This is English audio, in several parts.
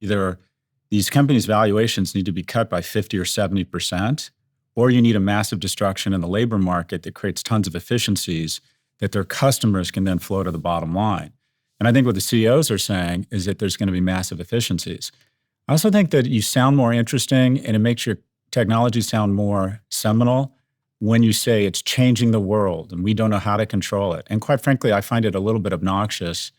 Either these companies' valuations need to be cut by 50 or 70%, or you need a massive destruction in the labor market that creates tons of efficiencies that their customers can then flow to the bottom line. And I think what the CEOs are saying is that there's going to be massive efficiencies. I also think that you sound more interesting and it makes your technology sound more seminal when you say it's changing the world and we don't know how to control it. And quite frankly, I find it a little bit obnoxious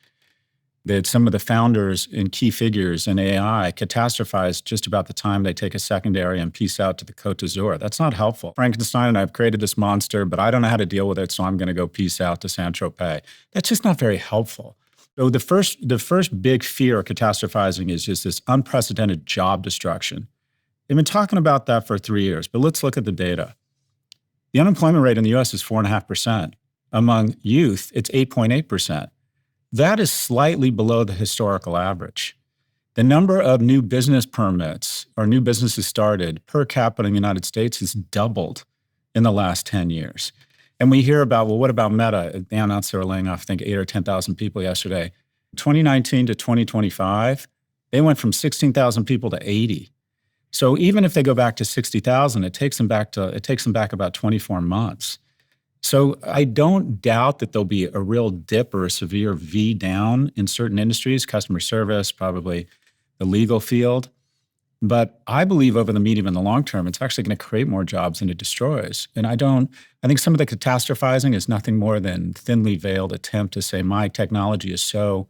that some of the founders and key figures in AI catastrophize just about the time they take a secondary and peace out to the Côte d'Azur. That's not helpful. Frankenstein and I've created this monster, but I don't know how to deal with it, so I'm going to go peace out to Saint-Tropez. That's just not very helpful. So the first big fear of catastrophizing is just this unprecedented job destruction. They've been talking about that for 3 years, but let's look at the data. The unemployment rate in the US is 4.5%. Among youth, it's 8.8%. That is slightly below the historical average. The number of new business permits or new businesses started per capita in the United States has doubled in the last 10 years. And we hear about, well, what about Meta? They announced they were laying off, I think, 8,000 or 10,000 people yesterday. 2019 to 2025, they went from 16,000 people to 80. So even if they go back to 60,000, it takes them back about 24 months. So I don't doubt that there'll be a real dip or a severe V down in certain industries, customer service, probably the legal field. But I believe over the medium and the long term, it's actually going to create more jobs than it destroys. And I think some of the catastrophizing is nothing more than thinly veiled attempt to say my technology is so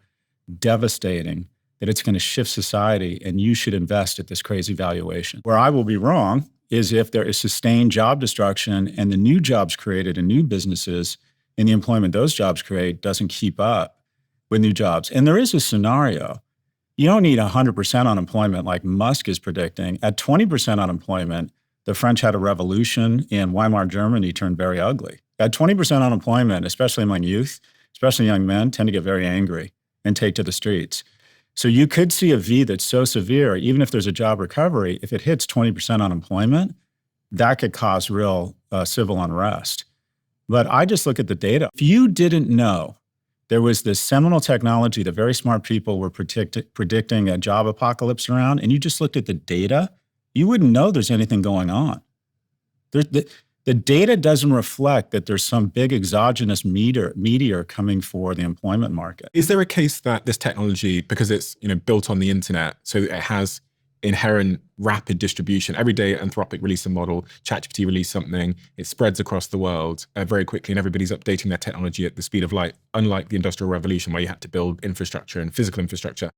devastating that it's going to shift society and you should invest at this crazy valuation. Where I will be wrong is if there is sustained job destruction and the new jobs created in new businesses and the employment those jobs create doesn't keep up with new jobs. And there is a scenario. You don't need 100% unemployment like Musk is predicting. At 20% unemployment, the French had a revolution and Weimar Germany turned very ugly. At 20% unemployment, especially among youth, especially young men, tend to get very angry and take to the streets. So you could see a V that's so severe, even if there's a job recovery, if it hits 20% unemployment, that could cause real civil unrest. But I just look at the data. If you didn't know there was this seminal technology that very smart people were predicting a job apocalypse around, and you just looked at the data, you wouldn't know there's anything going on. The data doesn't reflect that there's some big exogenous meteor coming for the employment market. Is there a case that this technology, because it's built on the internet, so it has inherent rapid distribution? Every day Anthropic release a model, ChatGPT release something, it spreads across the world very quickly and everybody's updating their technology at the speed of light, unlike the Industrial Revolution where you had to build infrastructure and physical infrastructure.